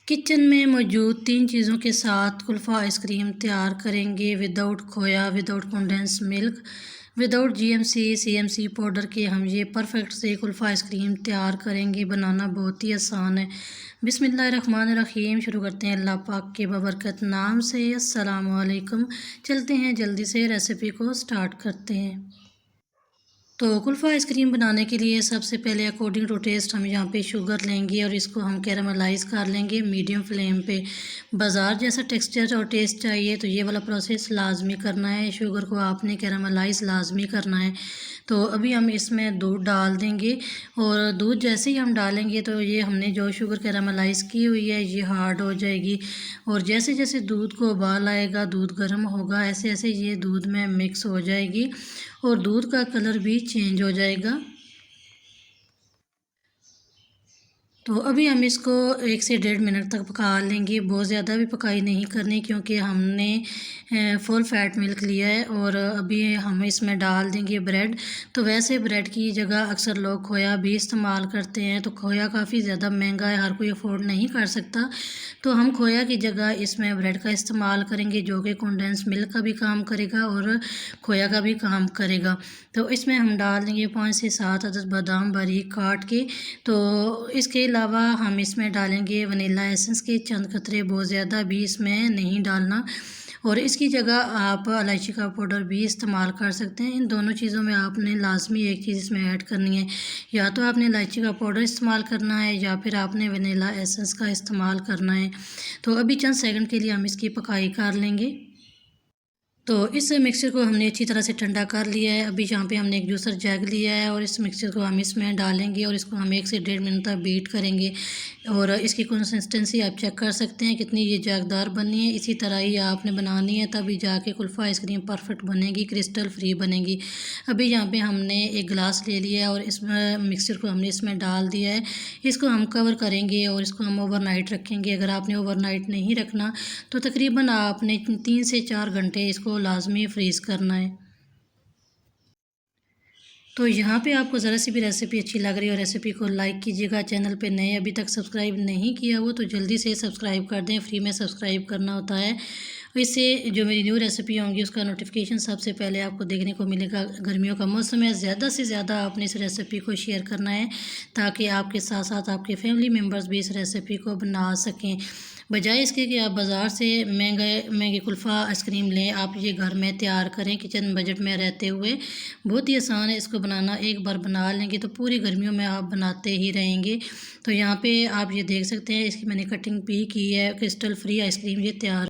Kitchen में मौजूद 3 चीज़ों के साथ कुल्फ़ा आइसक्रीम तैयार करेंगे विदाउट खोया, without condense milk, without GMC, CMC powder के हम ये परफेक्ट से कुल्फ़ा आइसक्रीम तैयार करेंगे। बनाना बहुत ही आसान है। बिस्मिल्लाहिर्रहमानिर्रहीम। शुरू करते हैं अल्लाह पाक के बबरकत नाम से। अस्सलामु अलैकुम। चलते हैं जल्दी से रेसिपी को स्टार्ट करते हैं। तो कुल्फ़ा आइसक्रीम बनाने के लिए सबसे पहले अकॉर्डिंग टू टेस्ट हम यहाँ पे शुगर लेंगे और इसको हम कैरामलाइज़ कर लेंगे मीडियम फ्लेम पे। बाज़ार जैसा टेक्सचर और टेस्ट चाहिए तो ये वाला प्रोसेस लाजमी करना है। शुगर को आपने कैरामलाइज़ लाजमी करना है। तो अभी हम इसमें दूध डाल देंगे और दूध जैसे ही हम डालेंगे तो ये हमने जो शुगर कैरामलाइज़ की हुई है ये हार्ड हो जाएगी। और जैसे जैसे दूध को उबाल आएगा, दूध गर्म होगा, ऐसे ऐसे ये दूध में मिक्स हो जाएगी और दूध का कलर भी चेंज हो जाएगा। तो अभी हम इसको 1 से 1.5 मिनट तक पका लेंगे। बहुत ज़्यादा भी पकाई नहीं करनी क्योंकि हमने फुल फैट मिल्क लिया है। और अभी हम इसमें डाल देंगे ब्रेड। तो वैसे ब्रेड की जगह अक्सर लोग खोया भी इस्तेमाल करते हैं, तो खोया काफ़ी ज़्यादा महंगा है, हर कोई अफोर्ड नहीं कर सकता। तो हम खोया की जगह इसमें ब्रेड का इस्तेमाल करेंगे जो कि कंडेंस मिल्क का भी काम करेगा और खोया का भी काम करेगा। तो इसमें हम डाल देंगे 5 से 7 अदद बादाम बारीक काट के। तो इसके अलावा हम इसमें डालेंगे वनीला एसेंस के चंद कतरे, बहुत ज़्यादा भी इसमें नहीं डालना। और इसकी जगह आप इलायची का पाउडर भी इस्तेमाल कर सकते हैं। इन दोनों चीज़ों में आपने लाजमी एक चीज़ इसमें ऐड करनी है, या तो आपने इलायची का पाउडर इस्तेमाल करना है या फिर आपने वनीला एसेंस का इस्तेमाल करना है। तो अभी चंद सेकंड के लिए हम इसकी पकाई कर लेंगे। तो इस मिक्सचर को हमने अच्छी तरह से ठंडा कर लिया है। अभी यहाँ पे हमने एक जूसर जग लिया है और इस मिक्सचर को हम इसमें डालेंगे और इसको हम 1 से 1.5 मिनट तक बीट करेंगे। और इसकी कंसिस्टेंसी आप चेक कर सकते हैं कितनी ये जागदार बनी है। इसी तरह ही आपने बनानी है, तभी जाके कुल्फ़ा आइसक्रीम परफेक्ट बनेगी, क्रिस्टल फ्री बनेगी। अभी यहाँ पे हमने एक गिलास ले लिया है और इस मिक्सचर को हमने इसमें डाल दिया है। इसको हम कवर करेंगे और इसको हम ओवरनाइट रखेंगे। अगर आपने ओवरनाइट नहीं रखना तो तकरीबन आपने 3 से 4 घंटे इसको लाजमी फ्रीज़ करना है। तो यहाँ पे आपको ज़रा सी भी रेसिपी अच्छी लग रही है, रेसिपी को लाइक कीजिएगा। चैनल पे नए अभी तक सब्सक्राइब नहीं किया हो तो जल्दी से सब्सक्राइब कर दें, फ्री में सब्सक्राइब करना होता है। इससे जो मेरी न्यू रेसिपी होंगी उसका नोटिफिकेशन सबसे पहले आपको देखने को मिलेगा। गर्मियों का मौसम है, ज़्यादा से ज़्यादा आपने इस रेसिपी को शेयर करना है ताकि आपके साथ साथ आपके फैमिली मेम्बर्स भी इस रेसिपी को बना सकें। बजाय इसके कि आप बाज़ार से महंगी कुल्फ़ा आइसक्रीम लें, आप ये घर में तैयार करें किचन बजट में रहते हुए। बहुत ही आसान है इसको बनाना, एक बार बना लेंगे तो पूरी गर्मियों में आप बनाते ही रहेंगे। तो यहाँ पे आप ये देख सकते हैं इसकी मैंने कटिंग भी की है। क्रिस्टल फ्री आइसक्रीम ये तैयार